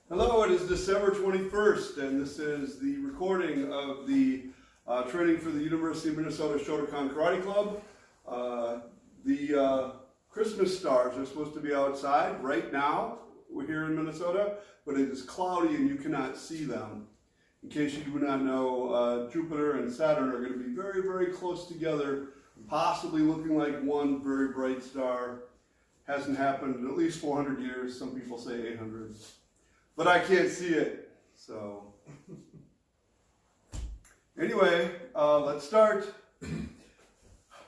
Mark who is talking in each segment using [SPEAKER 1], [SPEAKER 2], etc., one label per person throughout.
[SPEAKER 1] Hello, it is December 21st, and this is the recording of the training for the University of Minnesota Shotokan Karate Club. The Christmas stars are supposed to be outside right now. We're here in Minnesota, but it is cloudy and you cannot see them. In case you do not know, Jupiter and Saturn are going to be very, very close together, possibly looking like one very bright star. Hasn't happened in at least 400 years. Some people say 800. But I can't see it, so. Anyway, let's start.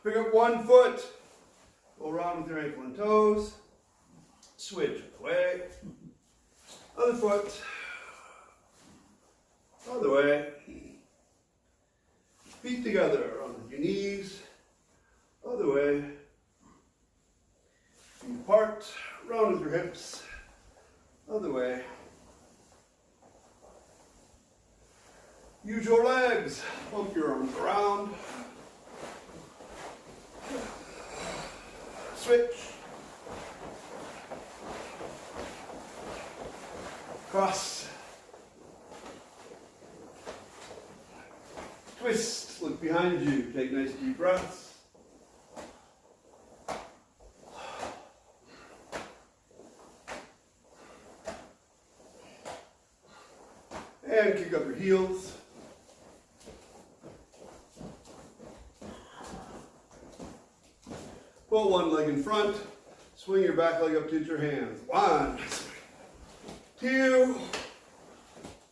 [SPEAKER 1] Pick up one foot, go around with your ankle and toes, switch other way, other foot, other way, feet together on your knees, other way, feet apart, round with your hips, other way. Use your legs, pump your arms around, switch, cross, twist, look behind you, take nice deep breaths, and kick up your heels. Put one leg in front, swing your back leg up to your hands. 1, 2,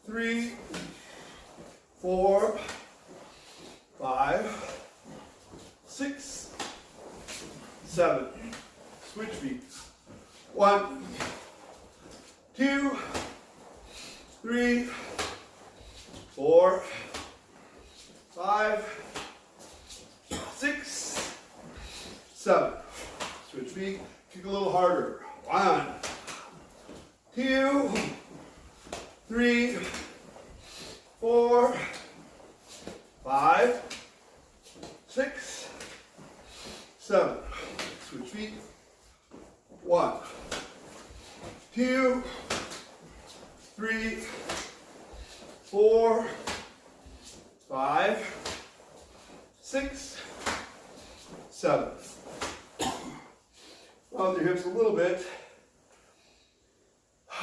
[SPEAKER 1] 3, 4, 5, 6, 7. Switch feet. 1, 2, 3, 4, 5, 6, 7. Switch feet. Kick a little harder. 1, 2, 3, 4, 5, 6, 7. Switch feet. 1, 2, 3, 4, 5, 6, 7. Round your hips a little bit.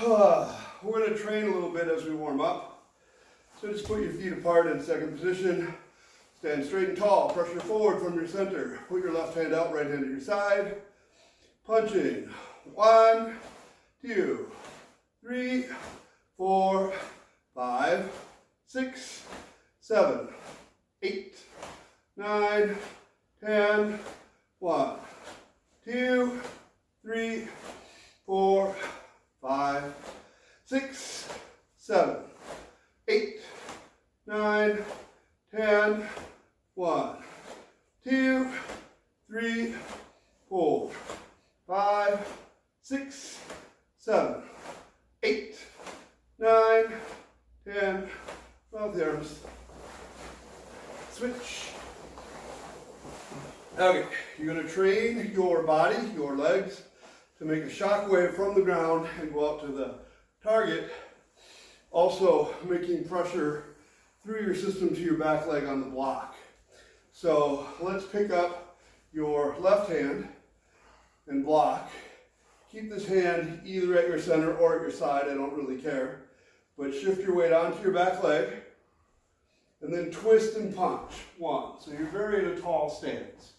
[SPEAKER 1] We're going to train a little bit as we warm up. So just put your feet apart in second position. Stand straight and tall. Pressure forward from your center. Put your left hand out, right hand to your side. Punching. 1, 2, 3, 4, 5, 6, 7, 8, 9, 10. 1, 2, 3, 4, 5, 6, 7, 8, 9, 10. 1, 2, 3, 4, 5, 6, 7, 8, 9, 10. Mouth the arms. Switch. Okay, you're going to train your body, your legs, to make a shock wave from the ground and go out to the target. Also making pressure through your system to your back leg on the block. So let's pick up your left hand and block. Keep this hand either at your center or at your side, I don't really care. But shift your weight onto your back leg and then twist and punch. 1. So you're very in a tall stance.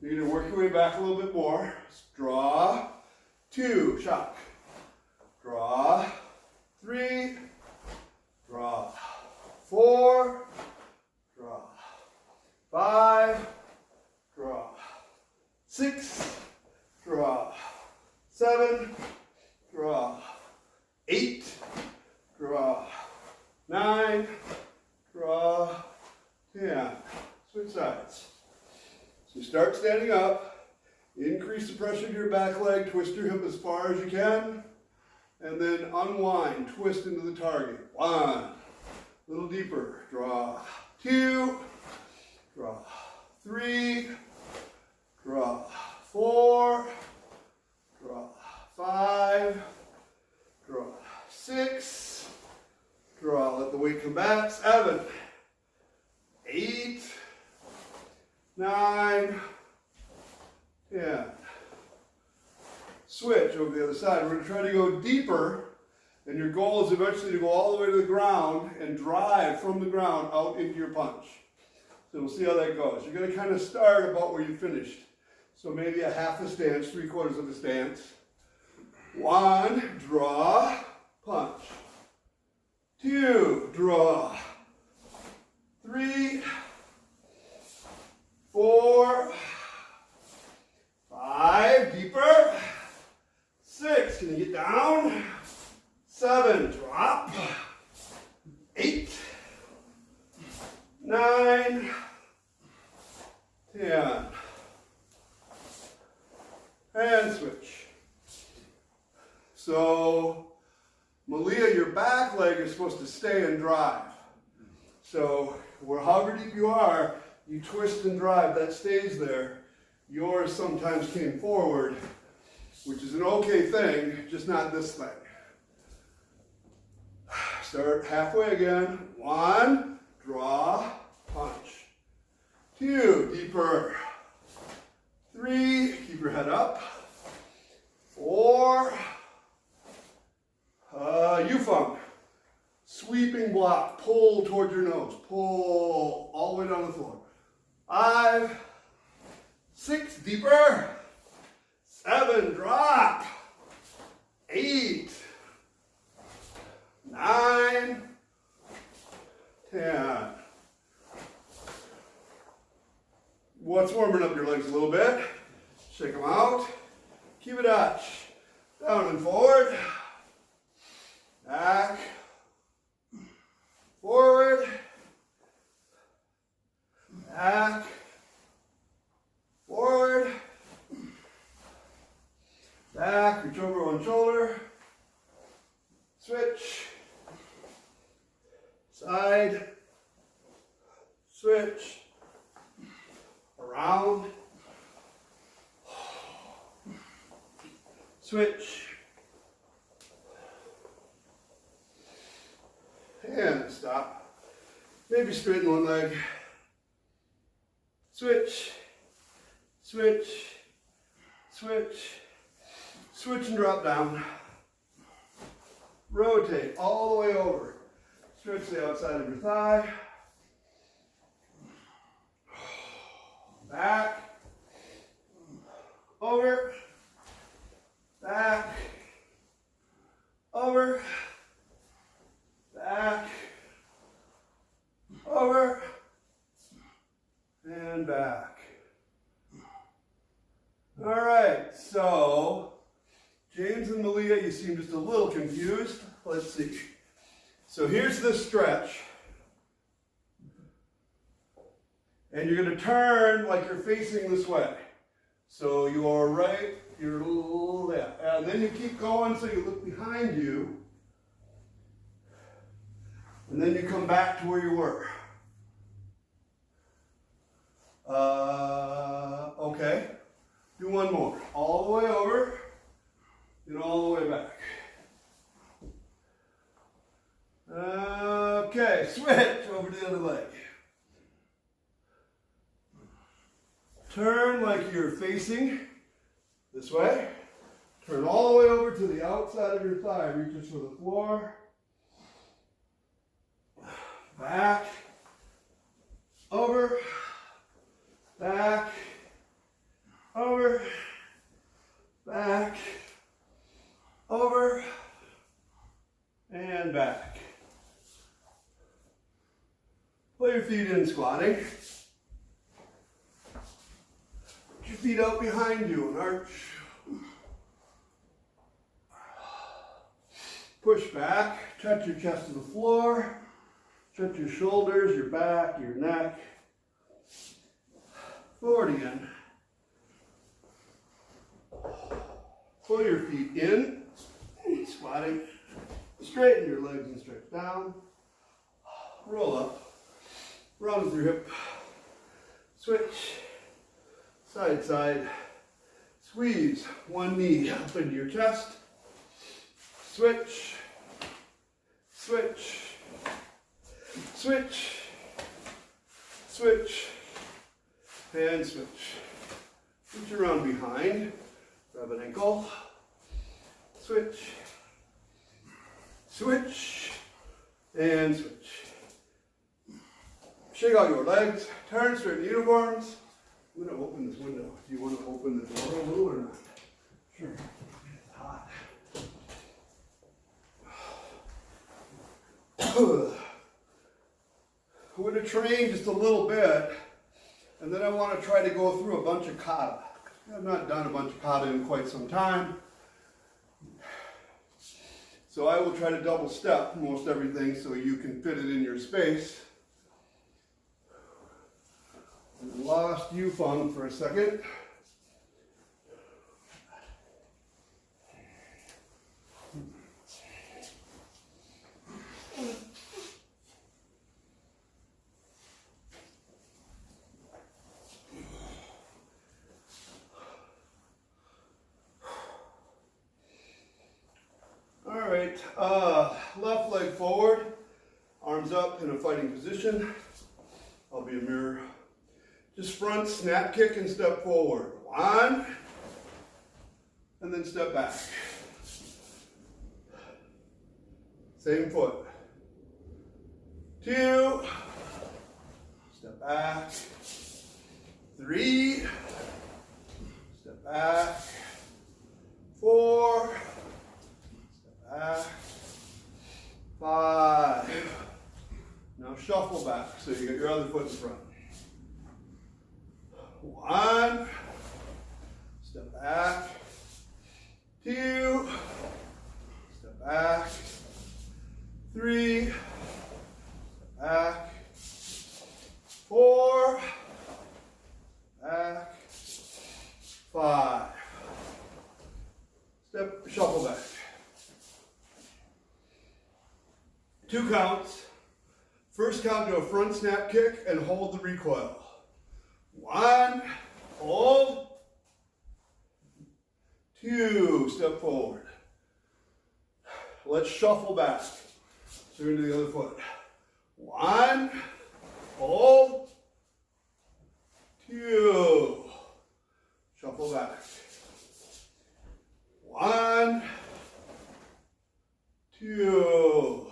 [SPEAKER 1] You're going to work your way back a little bit more. Draw. 2, shock. Draw. 3, draw. 4, draw. 5, draw. 6, draw. 7, draw. 8, draw. 9, draw. 10. Switch sides. So start standing up, increase the pressure to your back leg, twist your hip as far as you can, and then unwind, twist into the target. 1, a little deeper, draw. 2, draw. 3, draw. 4, draw. 5, draw. 6, 7, 8, 9, 10. Switch over the other side. We're going to try to go deeper, and your goal is eventually to go all the way to the ground and drive from the ground out into your punch. So we'll see how that goes. You're going to kind of start about where you finished. So maybe a half a stance, 3/4 of a stance. 1, draw, punch. 2, draw. 3, 4, 5, deeper. 6, can you get down? 7, drop. 8, 9, 10. And switch. So, Malia, your back leg is supposed to stay and drive. So, however deep you are, you twist and drive, that stays there. Yours sometimes came forward, which is an okay thing, just not this thing. Start halfway again. 1, draw, punch. 2, deeper. 3, keep your head up. 4, U-fung. Sweeping block, pull towards your nose. Pull all the way down the floor. 5, 6, deeper. 7, drop. 8, 9, 10. What's warming up your legs a little bit? Shake them out. Keep it up. Down and forward. Back. Forward. Back. Forward. Back. Reach over one shoulder. Switch. Side. Switch. Around. Switch. And stop. Maybe straighten one leg. Switch. Switch. Switch. Switch and drop down. Rotate all the way over. Stretch the outside of your thigh. Back. Over. Back. Over. Back. Over. And back. All right, so James and Malia, you seem just a little confused. Let's see. So here's this stretch. And you're going to turn like you're facing this way. So you're right, you're left. And then you keep going so you look behind you. And then you come back to where you were. Okay. Do one more. All the way over and all the way back. Okay, switch over to the other leg. Turn like you're facing this way. Turn all the way over to the outside of your thigh. Reaches for the floor. Back. Over. Back. Over. Back. Over. And back. Put your feet in squatting. Put your feet out behind you and arch. Push back. Touch your chest to the floor. Touch your shoulders, your back, your neck. Forward again. Pull your feet in. Squatting. Straighten your legs and stretch down. Roll up. Round with your hip. Switch. Side, side. Squeeze one knee up into your chest. Switch. Switch. switch, switch, and switch. Switch around behind, grab an ankle, switch, switch, and switch. Shake out your legs, turn straight to uniforms. I'm going to open this window. Do you want to open the door a little or not? Sure. It's hot. I'm going to train just a little bit, and then I want to try to go through a bunch of kata. I've not done a bunch of kata in quite some time. So I will try to double step most everything so you can fit it in your space. I lost you fun for a second. All right, left leg forward, arms up in a fighting position. I'll be a mirror. Just front, snap kick, and step forward. 1, and then step back. Same foot. 2, step back. 3, step back. 4, step back. 5. Now shuffle back so you get your other foot in front. 1, step back. 2, step back. 3, step back. 4, back. 5. Step, shuffle back. 2 counts. First count to a front snap kick and hold the recoil. 1, hold. 2, step forward. Let's shuffle back. Turn to the other foot. 1, hold. 2, shuffle back. 1, 2,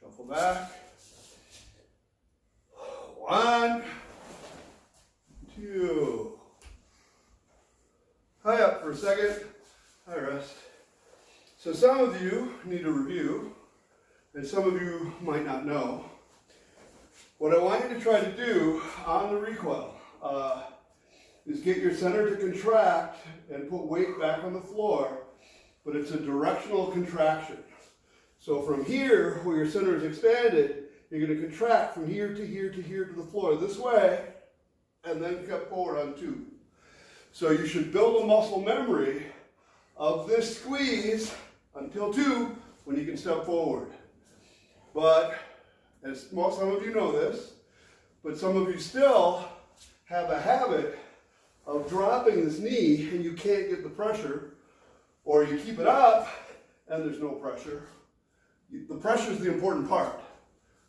[SPEAKER 1] shuffle back. 1, 2. High up for a second. High rest. So some of you need a review, and some of you might not know. What I want you to try to do on the recoil is get your center to contract and put weight back on the floor, but it's a directional contraction. So from here, where your center is expanded, you're going to contract from here to here to here to the floor this way, and then cut forward on 2. So you should build a muscle memory of this squeeze until 2 when you can step forward. But, as some of you know this, but some of you still have a habit of dropping this knee and you can't get the pressure, or you keep it up and there's no pressure. The pressure is the important part.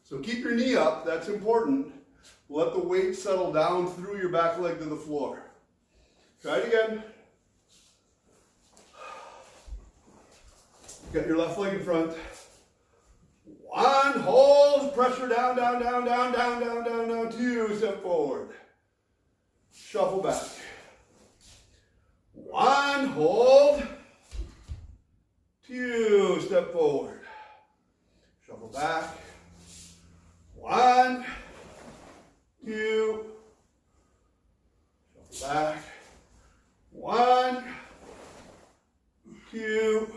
[SPEAKER 1] So keep your knee up, that's important. Let the weight settle down through your back leg to the floor. Try it again. Get your left leg in front. 1, hold, pressure down, down, down, down, down, down, down, down. 2, step forward. Shuffle back. 1, hold. 2, step forward. Shuffle back. 1, 2, shuffle back. 1, 2,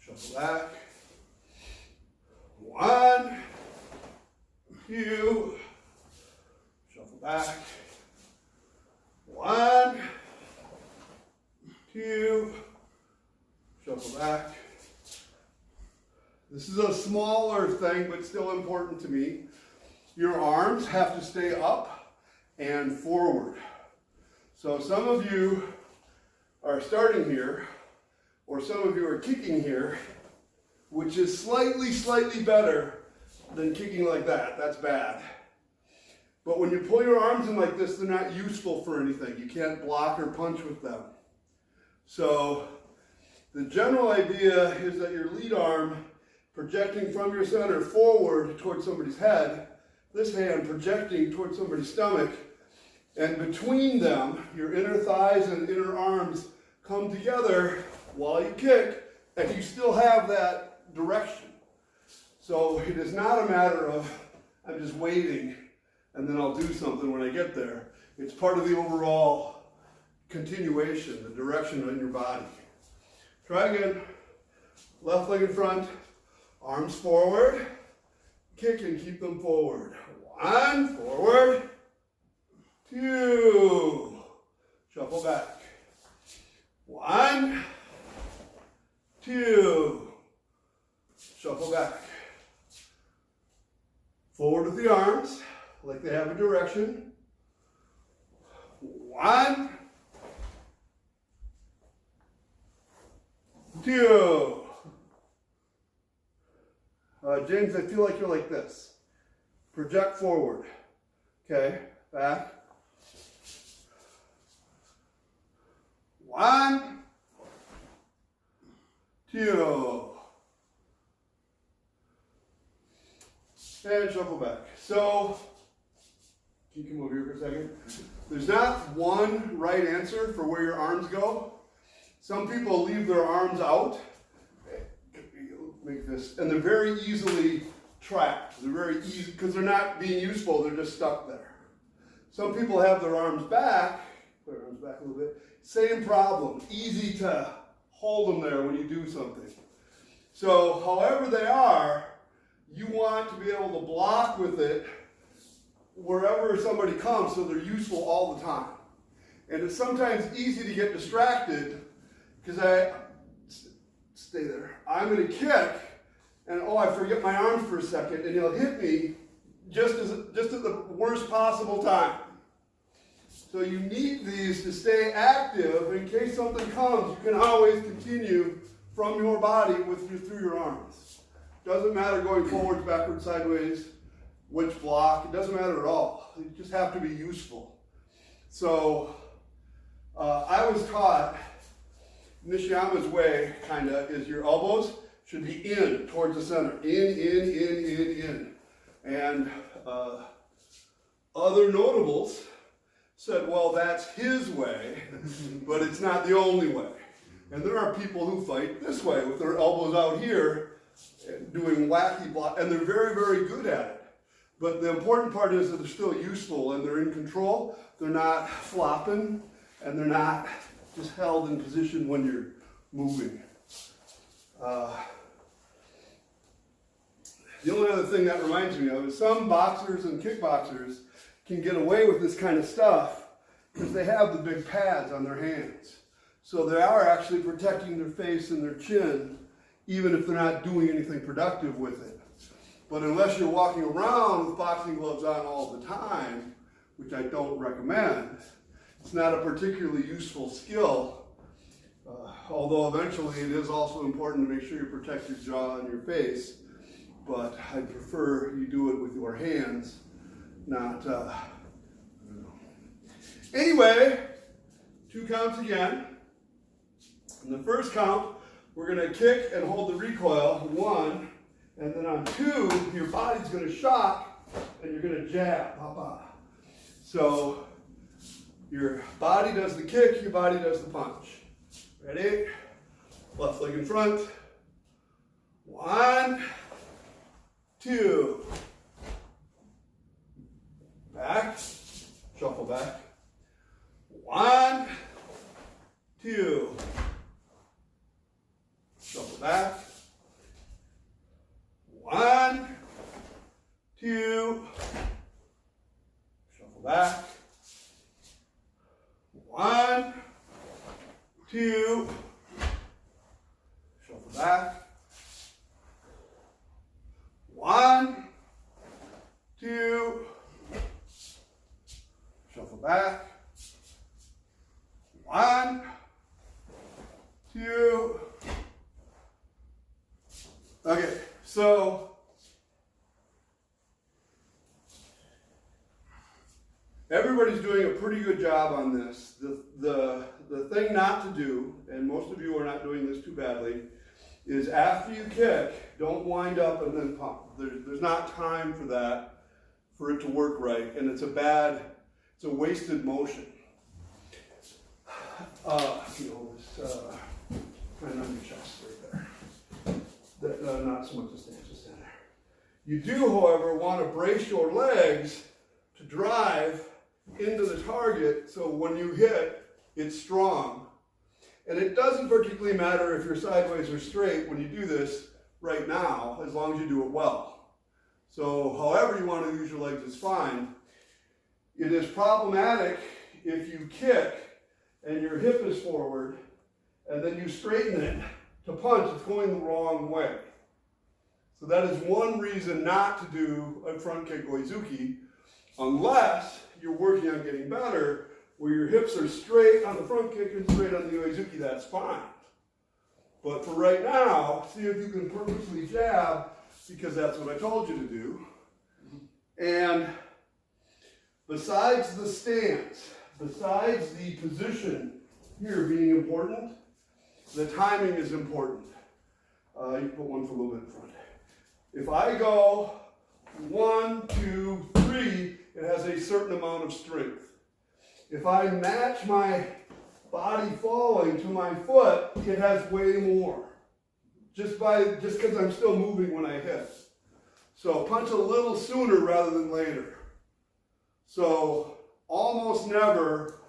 [SPEAKER 1] shuffle back. 1, 2, shuffle back. 1, 2, shuffle back. This is a smaller thing, but still important to me. Your arms have to stay up and forward. So some of you are starting here, or some of you are kicking here, which is slightly better than kicking like that. That's bad. But when you pull your arms in like this, they're not useful for anything. You can't block or punch with them. So the general idea is that your lead arm projecting from your center forward towards somebody's head, this hand projecting towards somebody's stomach, and between them, your inner thighs and inner arms come together while you kick, and you still have that direction. So it is not a matter of, I'm just waiting and then I'll do something when I get there. It's part of the overall continuation, the direction in your body. Try again. Left leg in front, arms forward, kick and keep them forward. 1, forward, 2, shuffle back. 1, 2, shuffle back. Forward with the arms, like they have a direction. 1, 2. James, I feel like you're like this. Project forward. Okay, back. 1, 2. And shuffle back. So, can you come over here for a second? There's not one right answer for where your arms go. Some people leave their arms out. Make this, and they're very easily trapped. They're very easy, because they're not being useful, they're just stuck there. Some people have their arms back, put their arms back a little bit, same problem, easy to hold them there when you do something. So, however they are, you want to be able to block with it wherever somebody comes so they're useful all the time. And it's sometimes easy to get distracted, because stay there. I'm going to kick, and I forget my arms for a second, and he'll hit me just at the worst possible time. So you need these to stay active. In case something comes, you can always continue from your body through your arms. Doesn't matter going forwards, backwards, sideways, which block. It doesn't matter at all. You just have to be useful. So I was taught Nishiyama's way, kind of, is your elbows should be in towards the center. In. And other notables said, well, that's his way, but it's not the only way. And there are people who fight this way with their elbows out here, doing wacky block, and they're very, very good at it. But the important part is that they're still useful and they're in control. They're not flopping, and they're not just held in position when you're moving. The only other thing that reminds me of is some boxers and kickboxers can get away with this kind of stuff because they have the big pads on their hands. So they are actually protecting their face and their chin, even if they're not doing anything productive with it. But unless you're walking around with boxing gloves on all the time, which I don't recommend, it's not a particularly useful skill, although eventually it is also important to make sure you protect your jaw and your face, but I prefer you do it with your hands, not, I don't know. Anyway, 2 counts again. In the first count, we're going to kick and hold the recoil, 1, and then on 2, your body's going to shock, and you're going to jab, So, your body does the kick, your body does the punch. Ready? Left leg in front. 1, 2. Back. Shuffle back. 1, 2. Shuffle back. 1, 2. Shuffle back. 1, 2. Shuffle back. 1, 2. Shuffle back. 1, 2. Okay, so doing a pretty good job on this. The thing not to do, and most of you are not doing this too badly, is after you kick, don't wind up and then pump. There's not time for that, for it to work right, and it's a wasted motion. Right on your chest right there. Not so much a stance, just stand there. You do, however, want to brace your legs to drive into the target, so when you hit, it's strong. And it doesn't particularly matter if you're sideways or straight when you do this right now, as long as you do it well. So however you want to use your legs is fine. It is problematic if you kick and your hip is forward and then you straighten it to punch, it's going the wrong way. So that is one reason not to do a front kick oizuki, unless you're working on getting better, where your hips are straight on the front kick and straight on the oizuki, that's fine. But for right now, see if you can purposely jab, because that's what I told you to do. And besides the stance, besides the position here being important, the timing is important. You can put one for a little bit in front. If I go 1, 2, 3, it has a certain amount of strength. If I match my body falling to my foot, it has way more. Just because I'm still moving when I hit. So punch a little sooner rather than later. So almost never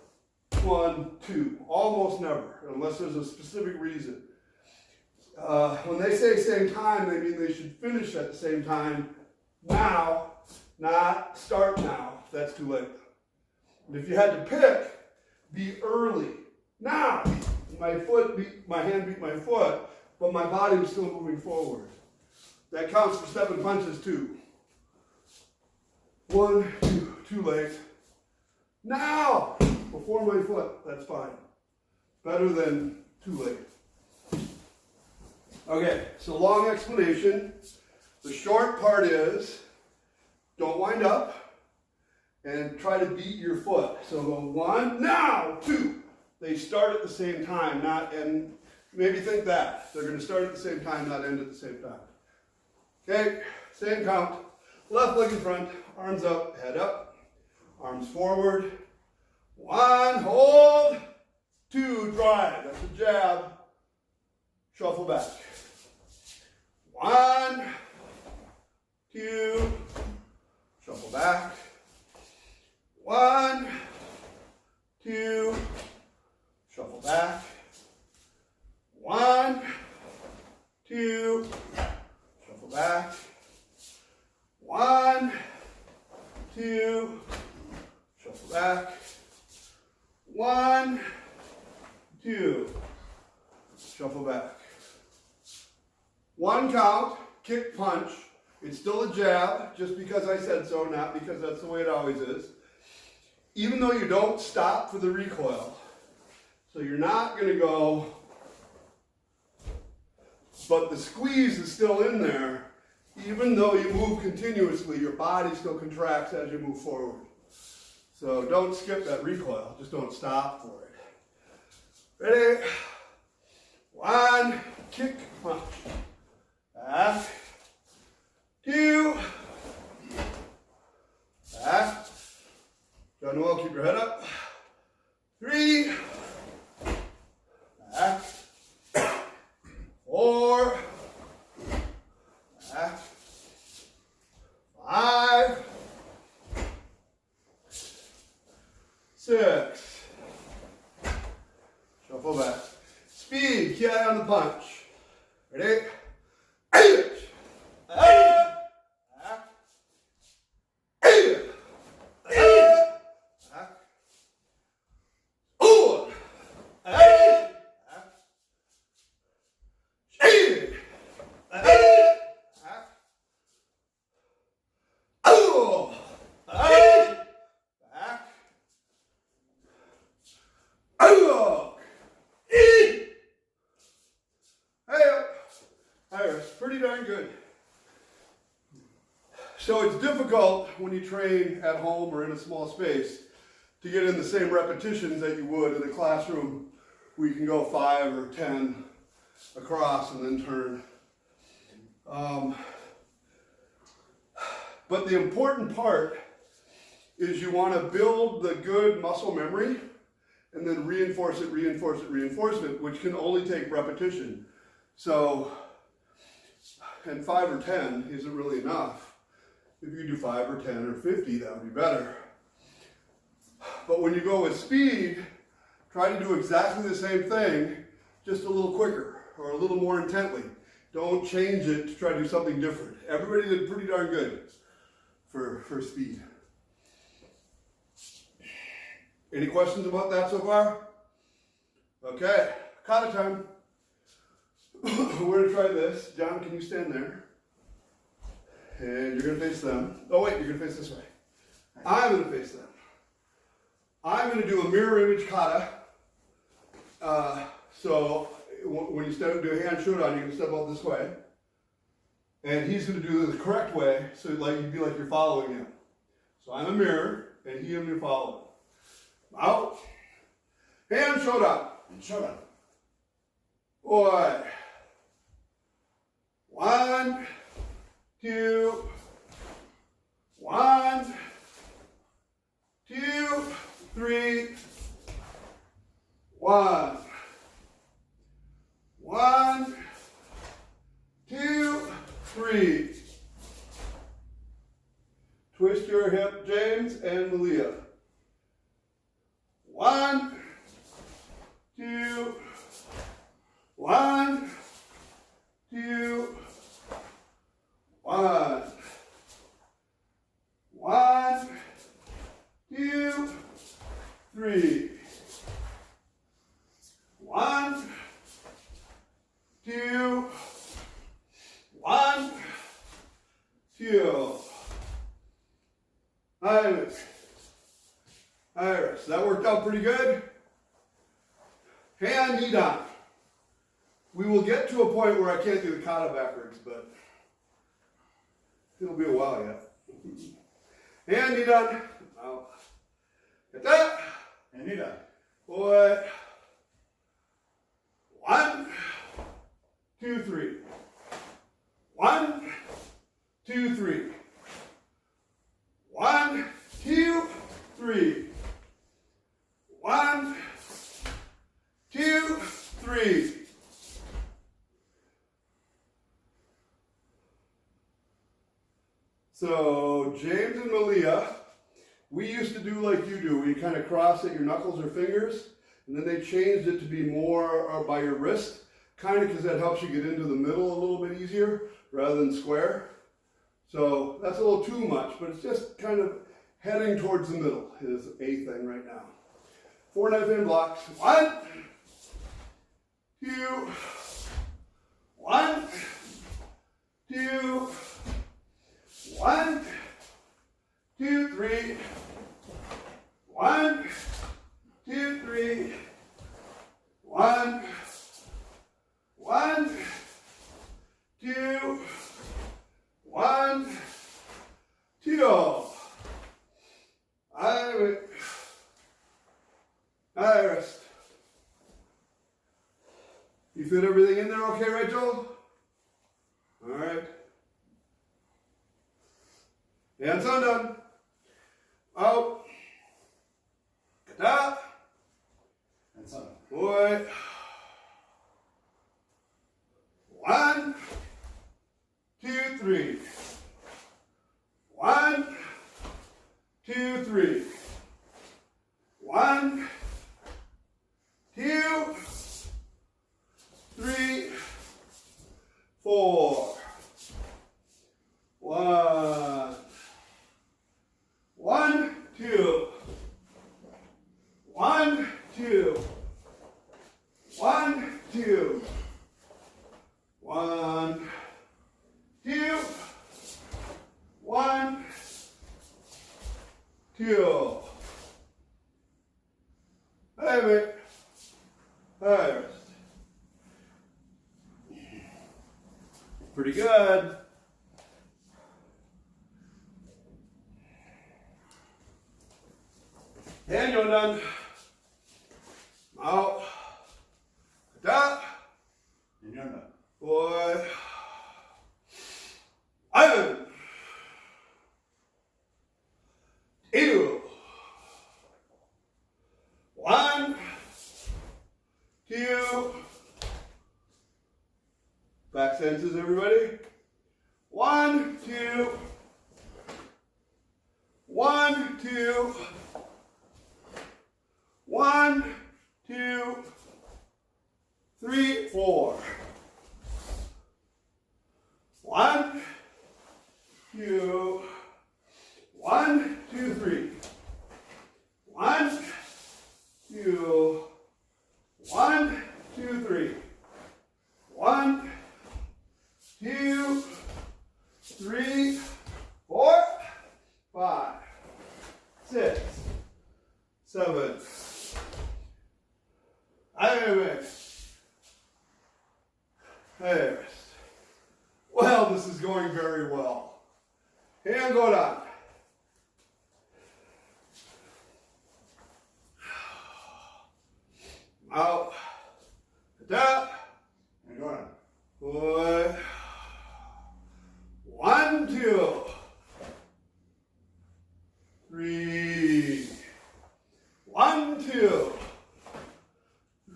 [SPEAKER 1] 1, 2. Almost never, unless there's a specific reason. When they say same time, they mean they should finish at the same time now, not start now. That's too late. And if you had to pick, be early. Now, my hand beat my foot, but my body was still moving forward. That counts for 7 punches too. 1, 2, too late. Now, before my foot, that's fine. Better than too late. Okay, so long explanation. The short part is, don't wind up and try to beat your foot. So go 1, now, 2. They start at the same time, not end. Maybe think that. They're going to start at the same time, not end at the same time. Okay, same count. Left leg in front, arms up, head up, arms forward. 1, hold, 2, drive. That's a jab. Shuffle back. 1, 2, shuffle back. 1, 2, shuffle back. 1, 2, shuffle back. 1, 2, shuffle back. 1, 2, shuffle back. 1 count, kick, punch. It's still a jab, just because I said so, not because that's the way it always is. Even though you don't stop for the recoil. So you're not going to go, but the squeeze is still in there. Even though you move continuously, your body still contracts as you move forward. So don't skip that recoil, just don't stop for it. Ready? 1, kick, punch. Back. 2. Back. Done well, keep your head up. 3. Back. 4. Back. 5. 6. Shuffle back. Speed, key eye on the punch. Ready? 8. Back. 8. Back. 4. Back. 8. Back. Oh. Back. Oh. That's pretty darn good. So it's difficult when you train at home or in a small space to get in the same repetitions that you would in a classroom where you can go 5 or 10 across and then turn. But the important part is you want to build the good muscle memory and then reinforce it, which can only take repetition. So, and 5 or 10 isn't really enough. If you do 5 or 10 or 50, that would be better. But when you go with speed, try to do exactly the same thing, just a little quicker or a little more intently. Don't change it to try to do something different. Everybody did pretty darn good for speed. Any questions about that so far? Okay, kata time. We're going to try this. John, can you stand there? And you're going to face them. Oh wait, you're going to face this way. I'm going to face them. I'm going to do a mirror image kata. So when you do Heian Shodan, you can step out this way. And he's going to do it the correct way, so like you'd be like you're following him. So I'm a mirror, and he and me follow. Out. Heian Shodan.
[SPEAKER 2] And Shodan.
[SPEAKER 1] Boy. 1, 2. 1, 2, 3. 1. 1, 2, 3. Twist your hip, James and Malia. 1, 2. 1, 2. 1. 1, 2, 3. 1, 2. 1, 2. Iris, that worked out pretty good. Heian Nidan. We will get to a point where I can't do the kata backwards, but it'll be a while yet. Heian Nidan. Now, Kata.
[SPEAKER 2] And Nidan.
[SPEAKER 1] Boy. 1, 2, 3. 1, 2, 3. 1, 2, 3. 1, 2, 3. So James and Malia, we used to do like you do. We kind of cross at your knuckles or fingers, and then they changed it to be more by your wrist, kind of because that helps you get into the middle a little bit easier rather than square. So that's a little too much, but it's just kind of heading towards the middle is a thing right now. 4 knife in blocks. 1, 2, 1, 2, 1, 2, 3. 1, 2, 3. 1, 1, 2, 1, 2. Iris. You fit everything in there okay, Rachel? All right. Heian Sandan. Out. Kata.
[SPEAKER 2] And Sandan.
[SPEAKER 1] Boy. 1, 2, 3. 1, 2, 3. 1, 2, 3, 4. 1, 1, 2. 1, 2. 1, 2. 1, 2. 1, 2. Hey, mate. Iris. Pretty good. Heian Yondan. Yondan. Out. Kata.
[SPEAKER 2] Heian Yondan.
[SPEAKER 1] Boy. Heian. Two. 1, 2. Back senses, everybody. 1, 2. 1, 2. 1, 2, 3, 4. 1, 2. 1, 2, 3. 1, 2. 1, 2, 3. 1, 2, 3, 4, 5, 6, 7. Hey, well, this is going very well. Heian Godan. Out. Kata.
[SPEAKER 2] Heian Godan.
[SPEAKER 1] Boy. 1, 2. 3. 1, 2.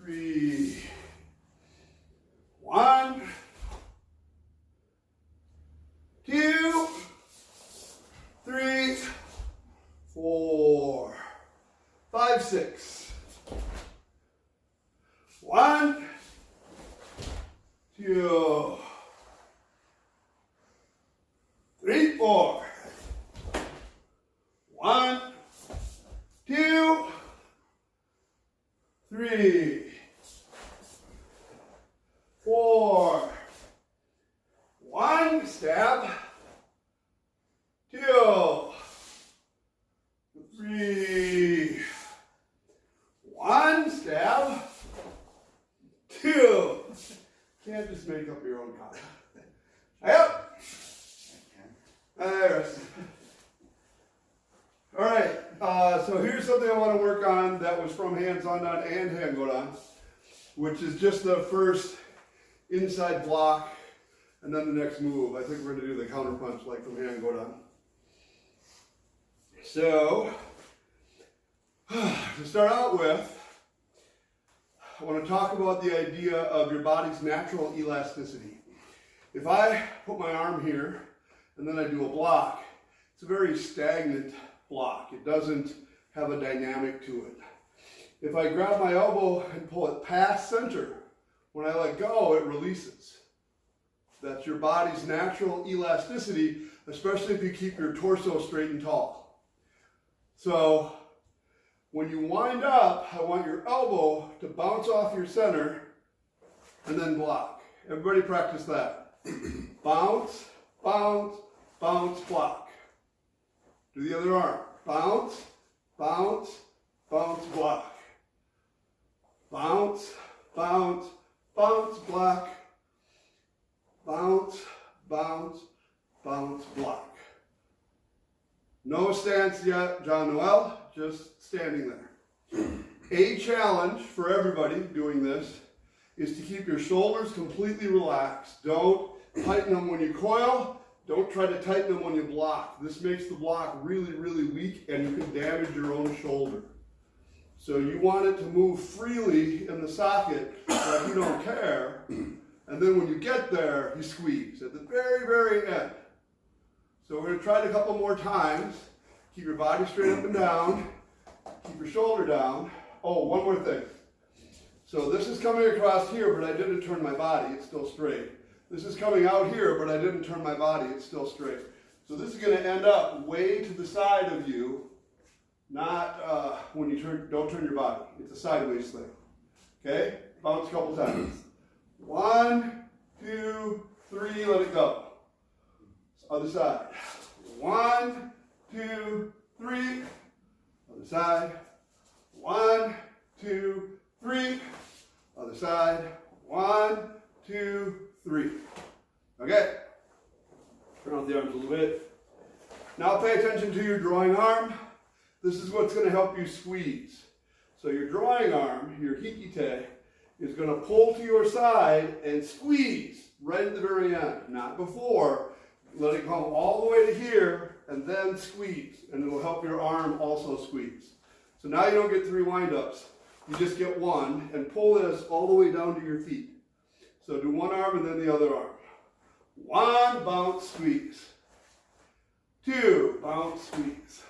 [SPEAKER 1] 3. 1, 2, 3, 4, 5, 6. 1, 2, 3, 4. 1, 2, 3, 4. 1, stab. 2, 3. 1, stab. 2. Can't just make up your own kata. Yep. There. All right. So here's something I want to work on that was from Heian Sandan and Heian Godan, which is just the first inside block and then the next move. I think we're going to do the counter punch like from Heian Godan. So to start out with, I want to talk about the idea of your body's natural elasticity. If I put my arm here and then I do a block, it's a very stagnant block. It doesn't have a dynamic to it. If I grab my elbow and pull it past center, when I let go, it releases. That's your body's natural elasticity, especially if you keep your torso straight and tall. So when you wind up, I want your elbow to bounce off your center and then block. Everybody practice that. Bounce, bounce, bounce, block. Do the other arm. Bounce, bounce, bounce, block. Bounce, bounce, bounce, block. Bounce, bounce, bounce, block. No stance yet, John Noel, just standing there. A challenge for everybody doing this is to keep your shoulders completely relaxed. Don't tighten them when you coil. Don't try to tighten them when you block. This makes the block really, really weak and you can damage your own shoulder. So you want it to move freely in the socket like you don't care. And then when you get there, you squeeze at the very, very end. So we're going to try it a couple more times. Keep your body straight up and down. Keep your shoulder down. Oh, one more thing. So this is coming across here, but I didn't turn my body. It's still straight. This is coming out here, but I didn't turn my body. It's still straight. So this is going to end up way to the side of you, not when you don't turn your body. It's a sideways thing. Okay? Bounce a couple times. 1, 2, 3, let it go. Other side. 1, 2, 3. Other side. 1, 2, 3. Other side. 1, 2, 3. Okay. Turn off the arms a little bit. Now pay attention to your drawing arm. This is what's going to help you squeeze. So your drawing arm, your hikite, is going to pull to your side and squeeze right at the very end, not before. Let it come all the way to here and then squeeze, and it will help your arm also squeeze. So now you don't get 3 wind-ups. You just get 1 and pull this all the way down to your feet. So do one arm and then the other arm. 1, bounce, squeeze. 2, bounce, squeeze.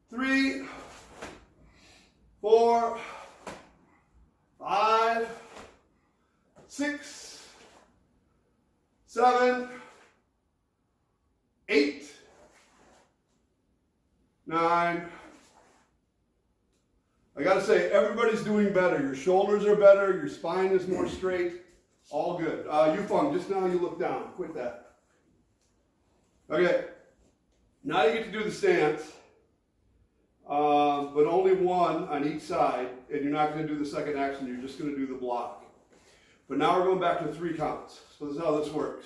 [SPEAKER 1] 3, 4, 5, 6, 7, 8, 9. I gotta say, everybody's doing better. Your shoulders are better, your spine is more straight. All good. Yufeng, just now you look down. Quit that. Okay. Now you get to do the stance, but only 1 on each side, and you're not going to do the second action, you're just going to do the block. But now we're going back to 3 counts. So this is how this works.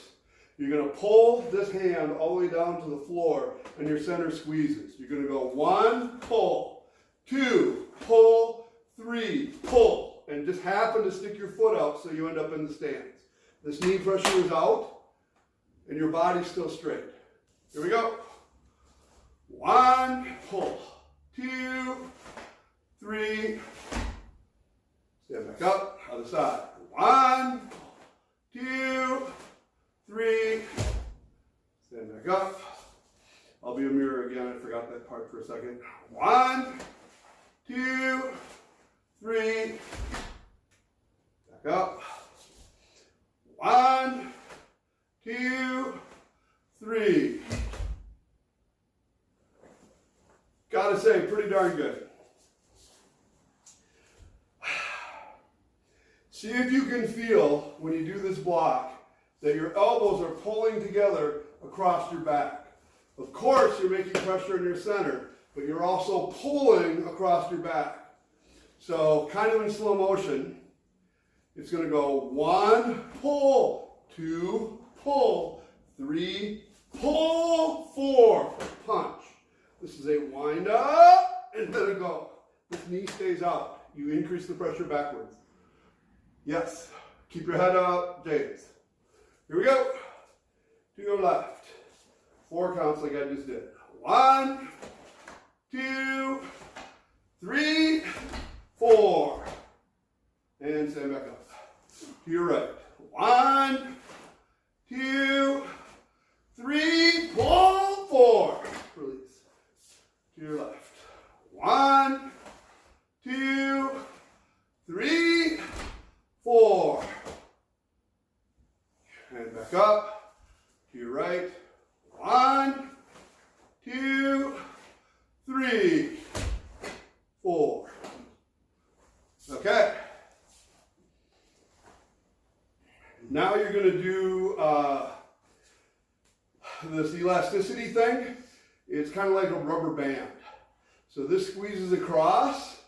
[SPEAKER 1] You're going to pull this hand all the way down to the floor, and your center squeezes. You're going to go 1, pull, 2, pull, 3, pull, and just happen to stick your foot out so you end up in the stance. This knee pressure is out, and your body's still straight. Here we go. 1, pull, 2, 3, stand back up, other side. 1, 2, 3, stand back up. I'll be a mirror again, I forgot that part for a second. 1, 2, 3, back up. 1, 2, 3. Gotta say, pretty darn good. See if you can feel, when you do this block, that your elbows are pulling together across your back. Of course, you're making pressure in your center, but you're also pulling across your back. So, kind of in slow motion, it's going to go 1, pull, 2, pull, 3, pull, 4, punch. This is a wind up and let it go. This knee stays out. You increase the pressure backwards. Yes. Keep your head up, James. Here we go. To your left. 4 counts like I just did. 1, 2, 3, 4. And stand back up. To your right. 1, 2, 3, pull, 4. Release. To your left. 1, 2, 3, 4. And back up. To your right. 1, 2, 3, 4. Okay. Now you're going to do this elasticity thing. It's kind of like a rubber band. So this squeezes across,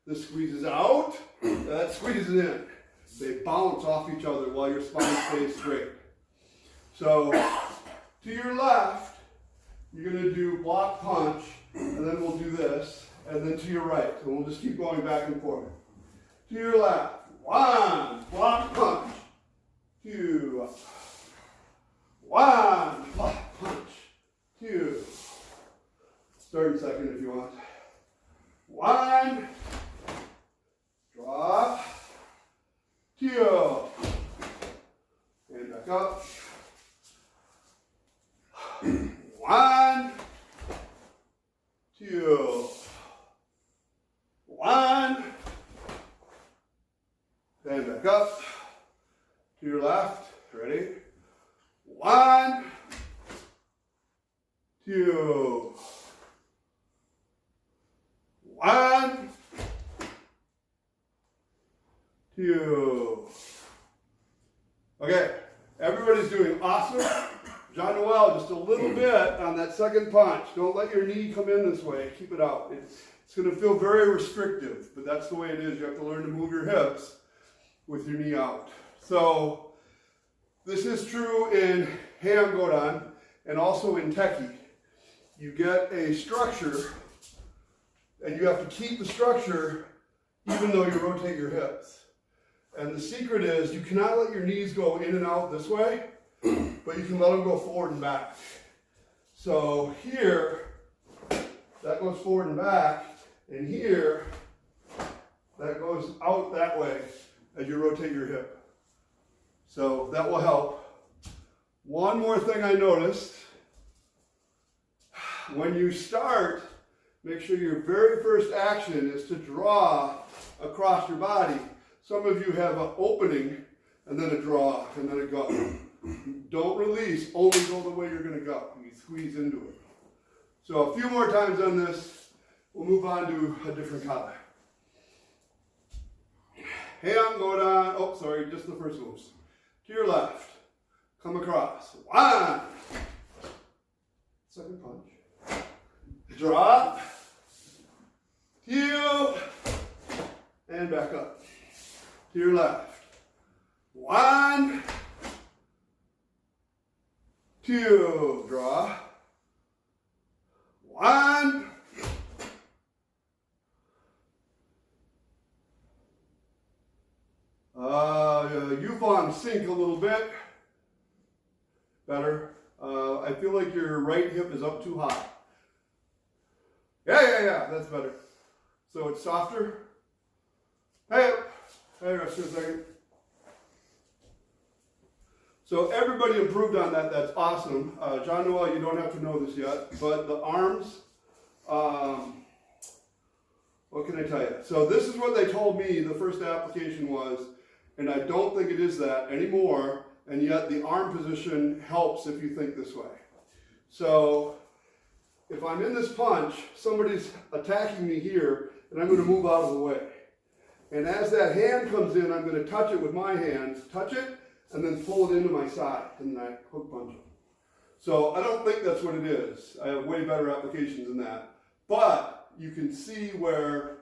[SPEAKER 1] this squeezes out, that squeezes in. They bounce off each other while your spine stays straight. So to your left, you're going to do block punch, and then we'll do this, and then to your right. And we'll just keep going back and forth. To your left, 1, block punch, 2, 1, block punch, 2. Start in second if you want. 1, drop, 2, and back up. 1, 2, 1, and back up. To your left, ready? 1, 2, 1, 2. Okay, everybody's doing awesome. John Noel, just a little bit on that second punch. Don't let your knee come in this way. Keep it out. It's going to feel very restrictive, but that's the way it is. You have to learn to move your hips with your knee out. So this is true in Heian Godan and also in Tekki. You get a structure And you have to keep the structure even though you rotate your hips. And the secret is you cannot let your knees go in and out this way, but you can let them go forward and back. So here, that goes forward and back, and here, that goes out that way as you rotate your hip. So that will help. One more thing I noticed, when you start, make sure your very first action is to draw across your body. Some of you have an opening and then a draw and then a go. Don't release, only go the way you're going to go. You squeeze into it. So a few more times on this, we'll move on to a different kata. Heian Godan, oh sorry, just the first moves. To your left, come across. 1. Second punch. Drop. 2. And back up. To your left. 1. 2. Draw. 1. Yufan sink a little bit. Better. I feel like your right hip is up too high. Yeah, that's better. So it's softer. Hey, rest for a second. So everybody improved on that. That's awesome. John Noel, you don't have to know this yet, but the arms, what can I tell you? So this is what they told me the first application was, and I don't think it is that anymore, and yet the arm position helps if you think this way. So if I'm in this punch, somebody's attacking me here, and I'm going to move out of the way. And as that hand comes in, I'm going to touch it with my hands, touch it, and then pull it into my side, and then I hook punch them. So I don't think that's what it is. I have way better applications than that. But you can see where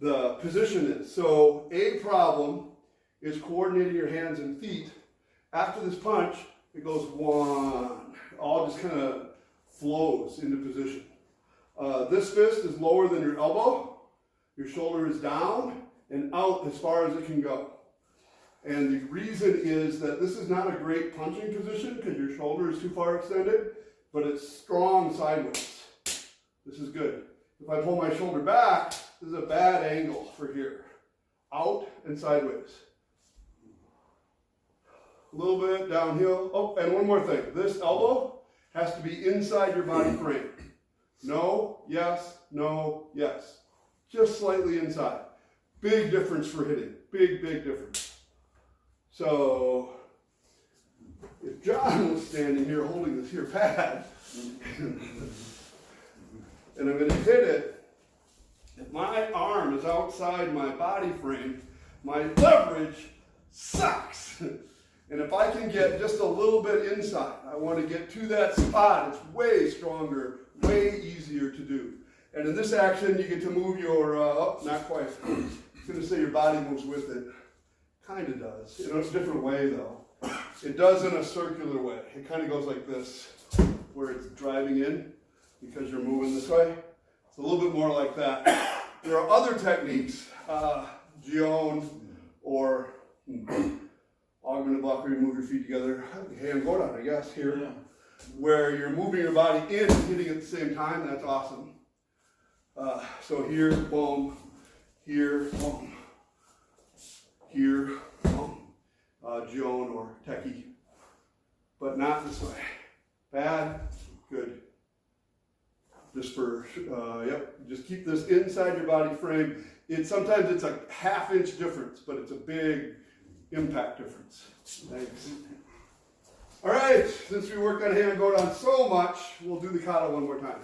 [SPEAKER 1] the position is. So a problem is coordinating your hands and feet. After this punch, it goes 1. It all just kind of flows into position. This fist is lower than your elbow. Your shoulder is down and out as far as it can go. And the reason is that this is not a great punching position because your shoulder is too far extended, but it's strong sideways. This is good. If I pull my shoulder back, this is a bad angle for here. Out and sideways. A little bit downhill. Oh, and one more thing. This elbow has to be inside your body frame. No, yes, no, yes. Just slightly inside. Big difference for hitting. Big difference. So, if John was standing here holding this here pad, and I'm going to hit it, if my arm is outside my body frame, my leverage sucks. And if I can get just a little bit inside, I want to get to that spot, it's way stronger, way easier to do. And in this action, you get to move your, oh, not quite. I was going to say your body moves with it. Kind of does. In a different way, though. It does in a circular way. It kind of goes like this, where it's driving in because you're moving this way. It's a little bit more like that. There are other techniques, Jion or augmented block where you move your feet together. Heian Godan, I guess, here. Yeah. Where you're moving your body in and hitting at the same time. That's awesome. So here, boom. Here, boom. Here, boom. Jion or Tekki. But not this way. Bad, good. Just for, just keep this inside your body frame. Sometimes it's a half-inch difference, but it's a big impact difference. Thanks. All right, since we worked on Heian Godan so much, we'll do the kata one more time.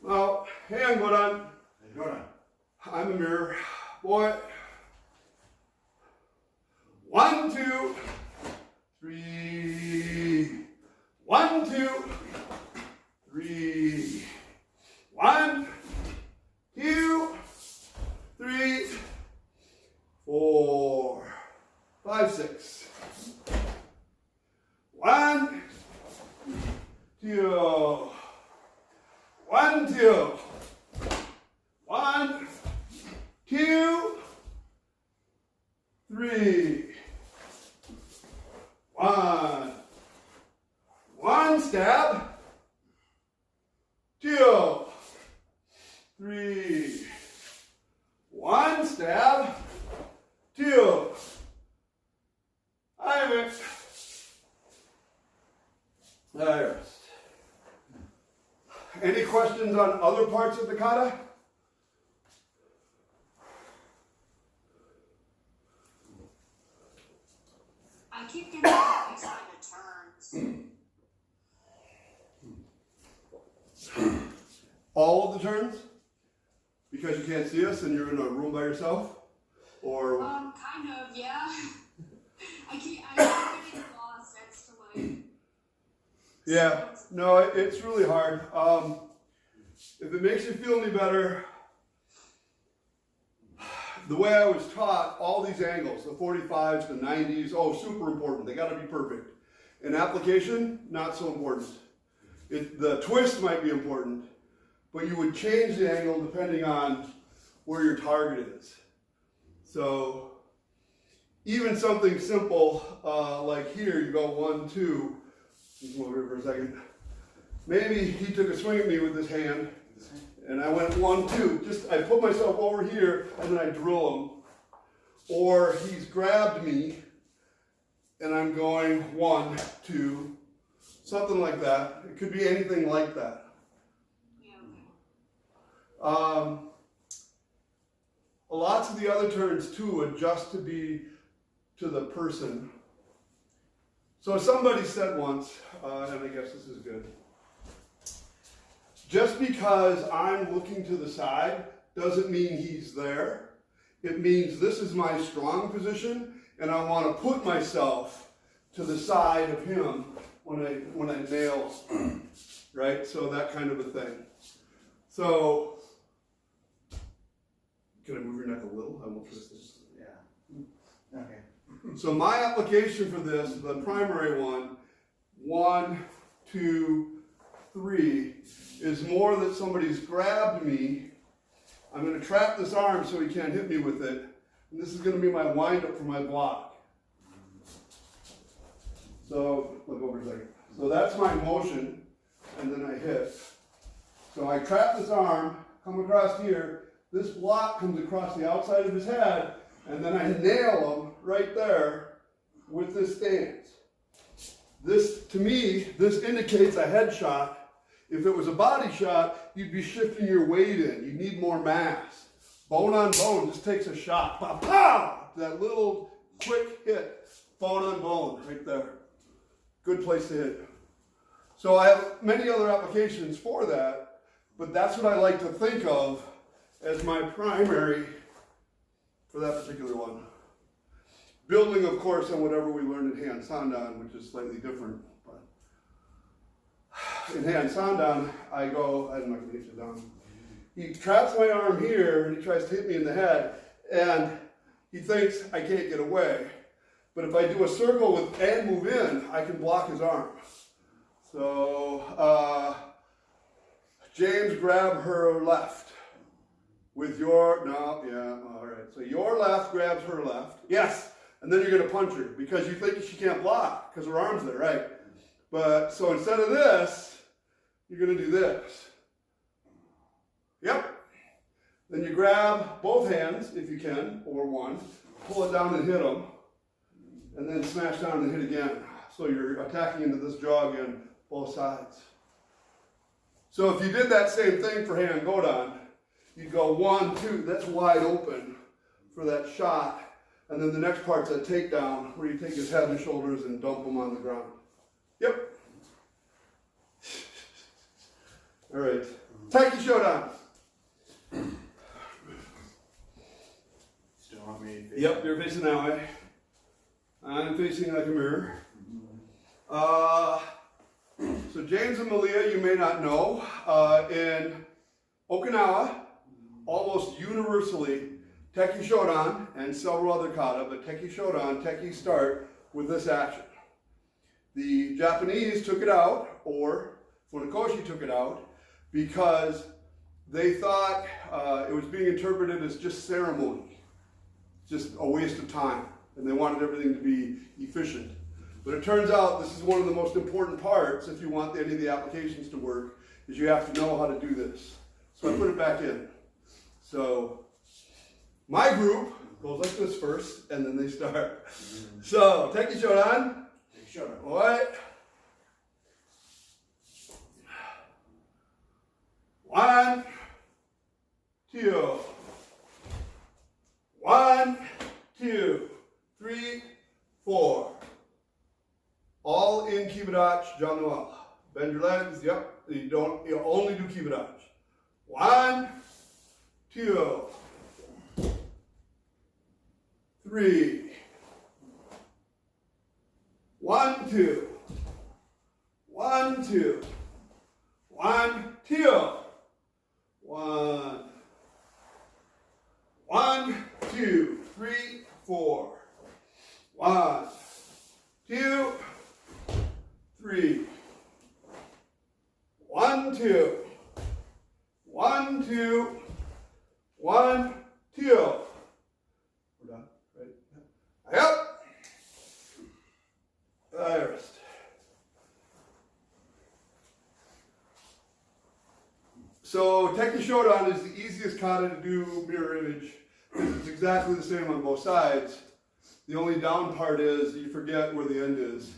[SPEAKER 1] Now, Heian Godan. I'm a mirror. Boy. 1, 2, 3. 1, 2, 3. 1, 2, 3, 4, 5, 6. 1, 2. 1, 2. 1, 2, 3. 1 stab. 2, 3. 1 stab. 2. I rest. I rest. Any questions on other parts of the kata?
[SPEAKER 3] I keep getting these kind of turns.
[SPEAKER 1] All of the turns? Because you can't see us and you're in a room by yourself? Or
[SPEAKER 3] Kind of, yeah. I keep getting lost as to like.
[SPEAKER 1] yeah, no, it's really hard. If it makes you feel any better, the way I was taught, all these angles, the 45s, the 90s, oh, super important. They got to be perfect. In application, not so important. The twist might be important, but you would change the angle depending on where your target is. So even something simple like here, you go 1, 2. Just come over here for a second. Maybe he took a swing at me with his hand, and I went 1, 2. Just I put myself over here, and then I drill him. Or he's grabbed me, and I'm going 1, 2, something like that. It could be anything like that.
[SPEAKER 3] Yeah.
[SPEAKER 1] Lots of the other turns too adjust to be to the person. So somebody said once, and I guess this is good, just because I'm looking to the side doesn't mean he's there. It means this is my strong position, and I want to put myself to the side of him when I nail, right? So that kind of a thing. So, can I move your neck a little? I won't twist this.
[SPEAKER 2] Yeah. Okay.
[SPEAKER 1] So my application for this, the primary one, 1, 2, 3, is more that somebody's grabbed me. I'm going to trap this arm so he can't hit me with it. And this is going to be my wind-up for my block. So, look over a second. So that's my motion, and then I hit. So I trap this arm, come across here, this block comes across the outside of his head, and then I nail him right there with this stance. This, to me, this indicates a headshot. If it was a body shot, you'd be shifting your weight in. You need more mass. Bone on bone just takes a shot. Pow, pow! That little quick hit. Bone on bone right there. Good place to hit. So I have many other applications for that, but that's what I like to think of as my primary for that particular one. Building, of course, on whatever we learned in Heian Sandan, which is slightly different. But in Heian Sandan, I'm not going to get you down. He traps my arm here, and he tries to hit me in the head, and he thinks I can't get away. But if I do a circle and move in, I can block his arm. So, James, grab her left. With your, no, yeah, all right. So your left grabs her left. Yes. And then you're going to punch her because you think she can't block because her arm's there, right? But, so instead of this, you're going to do this. Yep. Then you grab both hands, if you can, or one, pull it down and hit them, and then smash down and hit again. So you're attacking into this jaw again, both sides. So if you did that same thing for Heian Godan, you'd go 1, 2, that's wide open for that shot. And then the next part's a takedown where you take his head and shoulders and dump him on the ground. Yep. All right. Tekki Shodan.
[SPEAKER 2] Still want me?
[SPEAKER 1] Yep, you're facing that way. I'm facing like a mirror. So James and Malia, you may not know, in Okinawa, almost universally, Tekki Shodan and several other kata, but Tekki Shodan, Tekki start with this action. The Japanese took it out, or Funakoshi took it out, because they thought it was being interpreted as just ceremony, just a waste of time, and they wanted everything to be efficient. But it turns out this is one of the most important parts if you want any of the applications to work, is you have to know how to do this. So I put it back in. So my group goes like this first, and then they start. So, Tekki Shodan.
[SPEAKER 2] Tekki Shodan.
[SPEAKER 1] What? 1, 2. 1, 2, 3, 4. All in Kibadachi John Noel. Bend your legs. Yep. You only do Kibadachi. 1, 2, 3. 1, 2. 1, 2. 1, 2. 1. 1, 2, 3, 4. 1, 2, 3. 1, 2. 1, 2. 1, 2. We're done, right? Yep. Rest. So Tekki Shodan is the easiest kata to do mirror image. It's exactly the same on both sides. The only down part is you forget where the end is,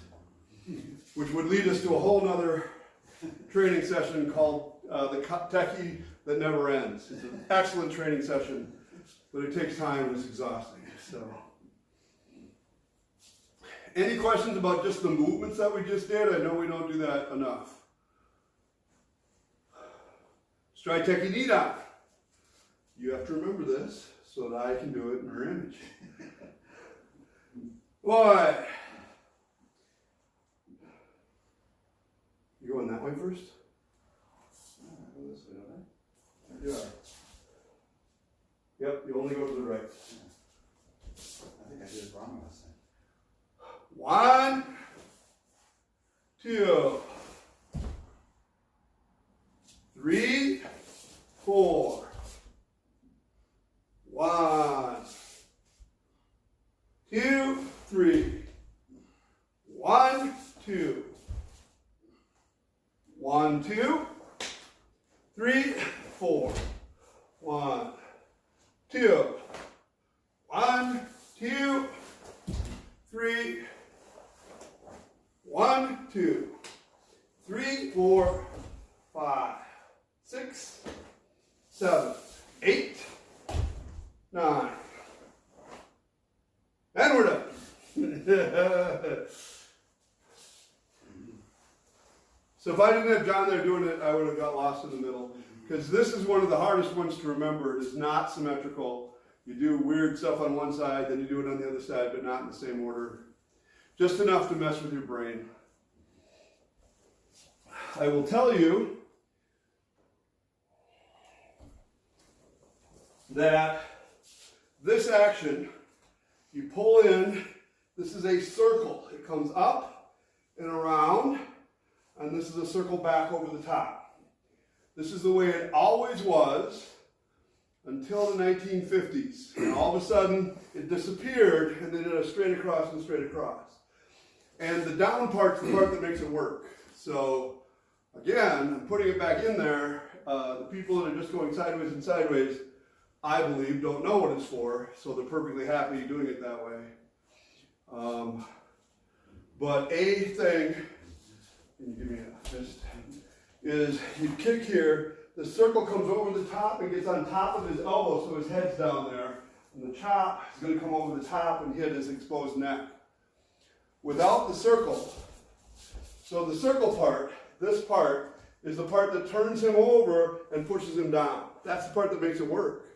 [SPEAKER 1] which would lead us to a whole nother training session called the Tekki that never ends. It's an excellent training session, but it takes time and it's exhausting. So, any questions about just the movements that we just did? I know we don't do that enough. Let's try Tekki Nidan. You have to remember this so that I can do it in mirror image. What? You going that way first?
[SPEAKER 2] I go this way, don't I?
[SPEAKER 1] You are. Yep, you only go to the right.
[SPEAKER 2] I think I did it wrong last time.
[SPEAKER 1] 1, 2, 3, 4. 1, 2, 3. 1, 2. 1, 2, 3, 4. 1, 2. 1, 2, 3. 1, 2, 3, 4, 5, 6, 7, 8, 9. And we're done. So if I didn't have John there doing it, I would have got lost in the middle. Because this is one of the hardest ones to remember. It is not symmetrical. You do weird stuff on one side, then you do it on the other side, but not in the same order. Just enough to mess with your brain. I will tell you that this action, you pull in, this is a circle. It comes up and around, and this is a circle back over the top. This is the way it always was until the 1950s. And all of a sudden, it disappeared, and they did a straight across and straight across. And the down part's the part that makes it work. So, again, I'm putting it back in there. The people that are just going sideways and sideways, I believe, don't know what it's for, so they're perfectly happy doing it that way. But a thing, can you give me a fist, is you kick here, the circle comes over the top and gets on top of his elbow, so his head's down there, and the chop is going to come over the top and hit his exposed neck. Without the circle, so the circle part, this part, is the part that turns him over and pushes him down. That's the part that makes it work.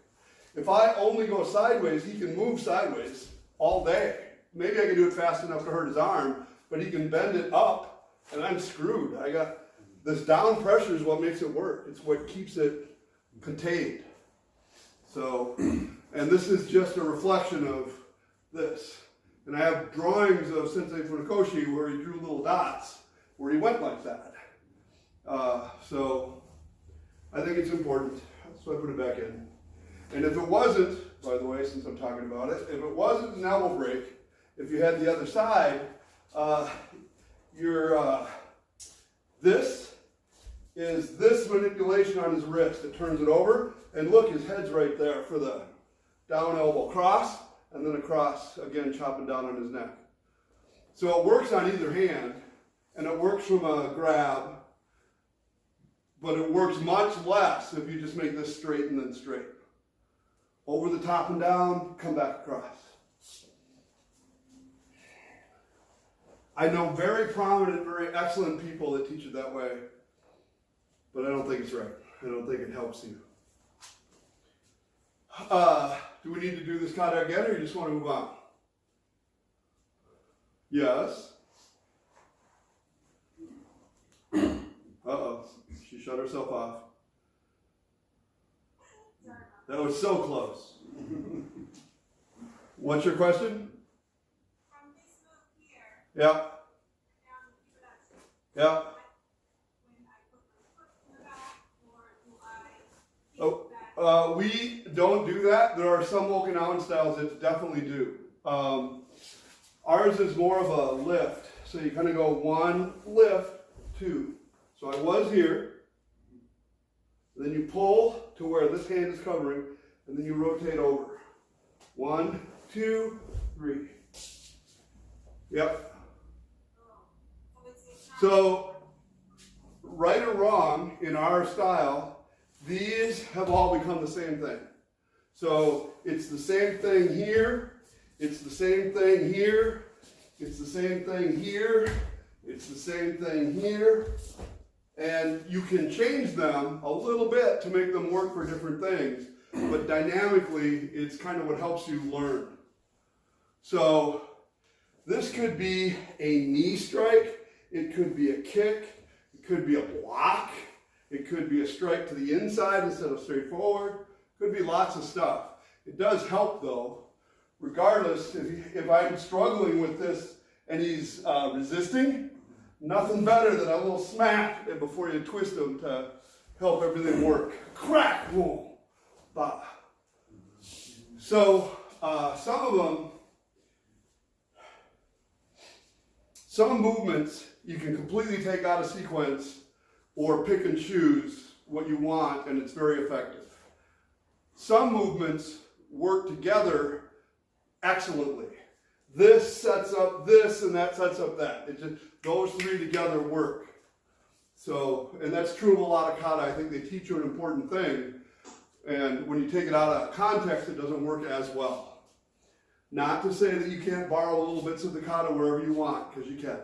[SPEAKER 1] If I only go sideways, he can move sideways all day. Maybe I can do it fast enough to hurt his arm, but he can bend it up, and I'm screwed. I got this down pressure is what makes it work. It's what keeps it contained. So, and this is just a reflection of this. And I have drawings of Sensei Funakoshi where he drew little dots, where he went like that. So, I think it's important. So I put it back in. And if it wasn't, by the way, since I'm talking about it, if it wasn't an elbow break, if you had the other side, this is this manipulation on his wrist. It turns it over, and look, his head's right there for the down elbow cross, and then across, again, chopping down on his neck. So it works on either hand, and it works from a grab, but it works much less if you just make this straight and then straight. Over the top and down, come back across. I know very prominent, very excellent people that teach it that way, but I don't think it's right. I don't think it helps you. Do we need to do this kata again, or you just want to move on? Yes. Uh-oh, she shut herself off. That was so close. What's your question?
[SPEAKER 3] From this move here,
[SPEAKER 1] Yeah,
[SPEAKER 3] down to that,
[SPEAKER 1] yeah.
[SPEAKER 3] when I put my foot in the back, or do I keep that?
[SPEAKER 1] We don't do that. There are some Okinawan styles that definitely do. Ours is more of a lift. So you kind of go 1, lift, 2. So I was here. Then you pull to where this hand is covering, and then you rotate over. 1, 2, 3. Yep. So, right or wrong, in our style, these have all become the same thing. So, it's the same thing here, it's the same thing here, it's the same thing here, it's the same thing here, and you can change them a little bit to make them work for different things, but dynamically, it's kind of what helps you learn. So, this could be a knee strike, it could be a kick, it could be a block, it could be a strike to the inside instead of straight forward, could be lots of stuff. It does help though, regardless, if I'm struggling with this and he's resisting, nothing better than a little smack before you twist him to help everything work. Crack, boom, bah. So some movements you can completely take out of sequence or pick and choose what you want, and it's very effective. Some movements work together excellently. This sets up this and that sets up that. It just, those three together work. So, and that's true of a lot of kata. I think they teach you an important thing, and when you take it out of context, it doesn't work as well. Not to say that you can't borrow little bits of the kata wherever you want, because you can.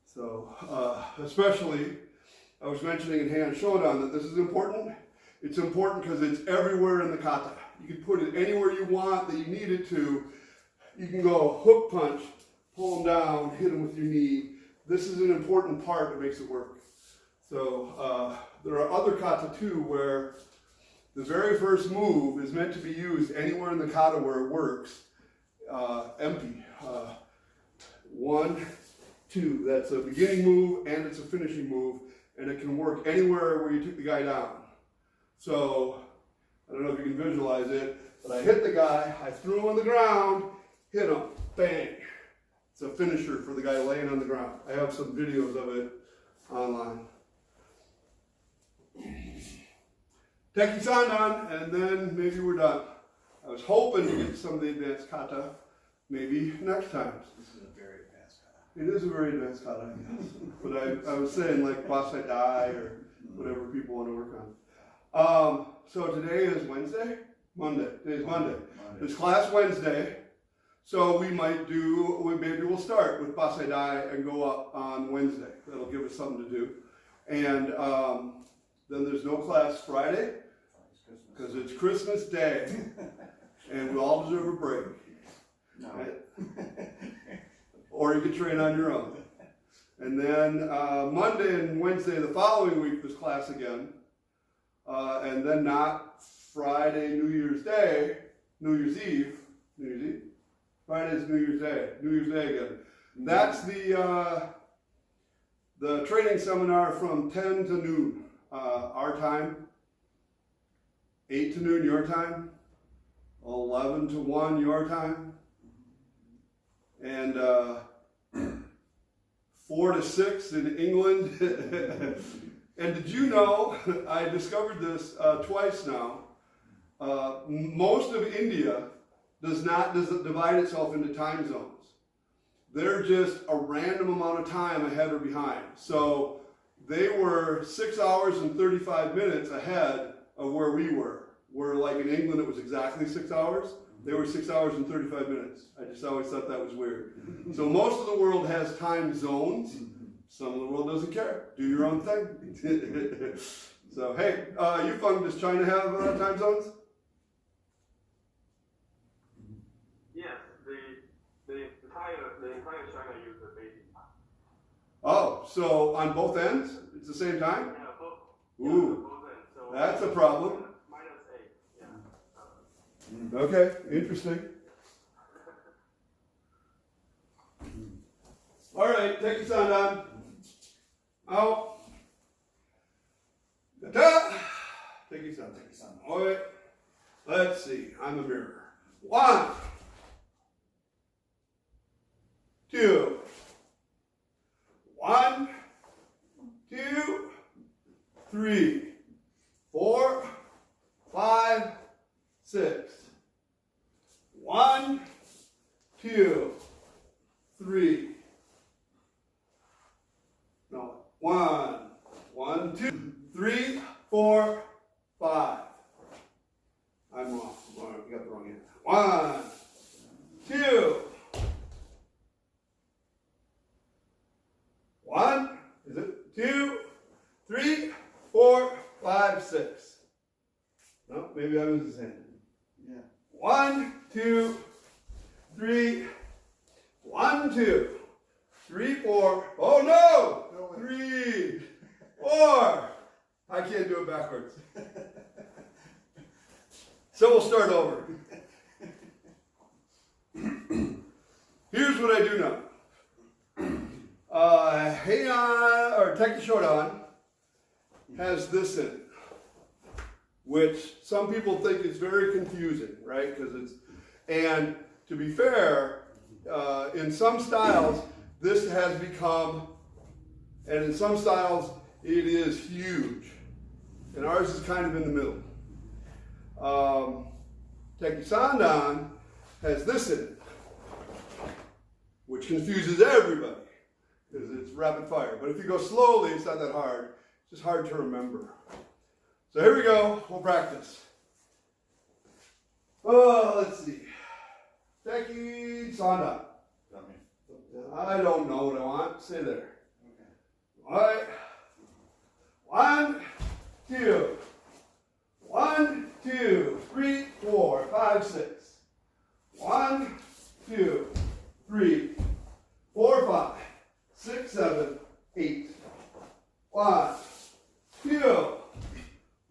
[SPEAKER 1] So, especially, I was mentioning in Heian Shodan that this is important. It's important because it's everywhere in the kata. You can put it anywhere you want that you need it to. You can go hook punch, pull them down, hit them with your knee. This is an important part that makes it work. So there are other kata too where the very first move is meant to be used anywhere in the kata where it works. Empty. 1, 2. That's a beginning move and it's a finishing move, and it can work anywhere where you took the guy down. So I don't know if you can visualize it, but I hit the guy, I threw him on the ground, hit him, bang. It's a finisher for the guy laying on the ground. I have some videos of it online. Tekki Sandan, and then maybe we're done. I was hoping to get some of the advanced kata, maybe next time.
[SPEAKER 2] This is a very advanced kata.
[SPEAKER 1] It is a very advanced kata, yes. But I was saying like Basai Dai or whatever people want to work on. So today is Wednesday? Monday. Today's Monday. It's class Wednesday. So maybe we'll start with Basai Dai and go up on Wednesday. That'll give us something to do. And then there's no class Friday because it's Christmas Day and we all deserve a break.
[SPEAKER 2] No.
[SPEAKER 1] Right? Or you can train on your own. And then Monday and Wednesday the following week there's class again. And then not Friday, New Year's Eve. Friday's New Year's Day again. That's the training seminar from 10 to noon, our time. 8 to noon your time, 11 to 1 your time, and 4 to 6 in England. And did you know, I discovered this twice now, most of India does not divide itself into time zones. They're just a random amount of time ahead or behind. So they were 6 hours and 35 minutes ahead of where we were. Where like in England it was exactly 6 hours. They were 6 hours and 35 minutes. I just always thought that was weird. So most of the world has time zones. Some of the world doesn't care. Do your own thing. So hey, Yufeng, does China have time zones?
[SPEAKER 4] Yes, the entire China uses Beijing time.
[SPEAKER 1] Oh, so on both ends, it's the same time?
[SPEAKER 4] Yeah, both.
[SPEAKER 1] Ooh,
[SPEAKER 4] Both ends. So
[SPEAKER 1] that's a problem.
[SPEAKER 4] -8. Yeah.
[SPEAKER 1] Okay, interesting. All right, Tekki Sandan. Out. Kata. Tekki Sandan. All right. Let's see. I'm a mirror. 1, 2. 1, 2, 3, 4, 5, 6. 1, 2, 3. No. 1, 2, 3, 4, 5. I'm wrong. You got the wrong hand. 1, 2. 1. Is it 2, 3, 4, 5, 6? No, maybe I was the same.
[SPEAKER 2] Yeah.
[SPEAKER 1] 1, 2, 3. 1, 2, 3, 4. Oh no! 3, 4. I can't do it backwards. So we'll start over. Here's what I do know. Heian, or Tekki Shodan, has this in it, which some people think is very confusing, right? Because and to be fair, in some styles, this has become, and in some styles, it is huge. And ours is kind of in the middle. Tekki Sandan has this in it, which confuses everybody because it's rapid fire. But if you go slowly, it's not that hard. It's just hard to remember. So here we go. We'll practice. Oh, let's see. Tekki Sandan. I don't know what I want. Stay there.
[SPEAKER 2] Okay.
[SPEAKER 1] All right. 1, 2. 1, 2, 3, 4, 5, 6. 1, 2, 3, 4, 5, 6, 7, 8. 1, 2.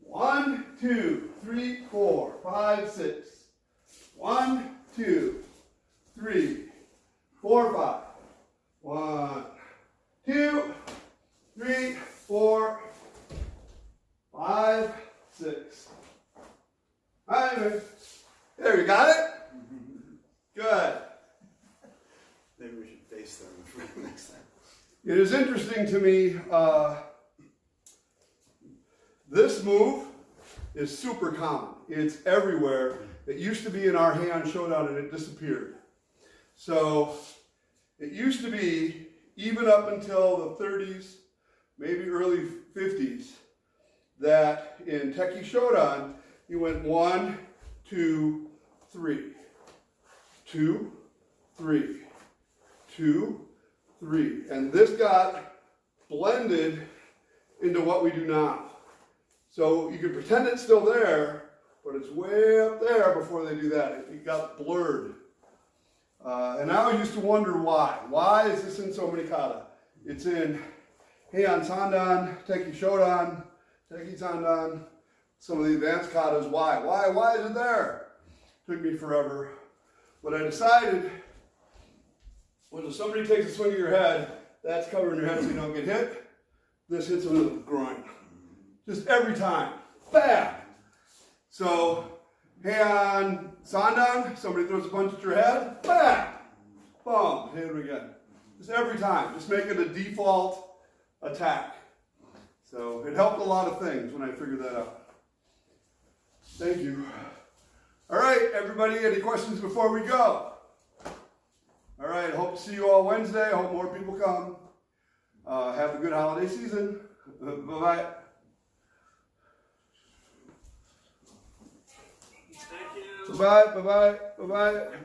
[SPEAKER 1] 1, 2, 3, 4, 5, 6. 1, 2, 3, 4, 5. 1, 2, 3, 4, 5, 6. All right, there, you got it? Good.
[SPEAKER 2] Maybe we should face them for next time.
[SPEAKER 1] It is interesting to me, this move is super common. It's everywhere. It used to be in our Heian Shodan and it disappeared. So it used to be, even up until the 30s, maybe early 50s, that in Tekki Shodan, you went 1, 2, 3. 2, 3. 2, 3. And this got blended into what we do now. So you could pretend it's still there, but it's way up there before they do that. It got blurred. And I always used to wonder why. Why is this in so many kata? It's in Heian Sandan, Tekki Shodan, Tekki Sandan, some of the advanced katas. Why? Why is it there? Took me forever. What I decided was if somebody takes a swing at your head, that's covering your head so you don't get hit. This hits them in the groin. Just every time. Bam! So, Heian Sandan, somebody throws a punch at your head, bam, boom, hit him again. Just every time, just make it a default attack. So it helped a lot of things when I figured that out. Thank you. All right, everybody, any questions before we go? All right, hope to see you all Wednesday. Hope more people come. Have a good holiday season. Bye-bye.
[SPEAKER 4] Thank you.
[SPEAKER 1] Bye-bye, bye-bye, bye-bye.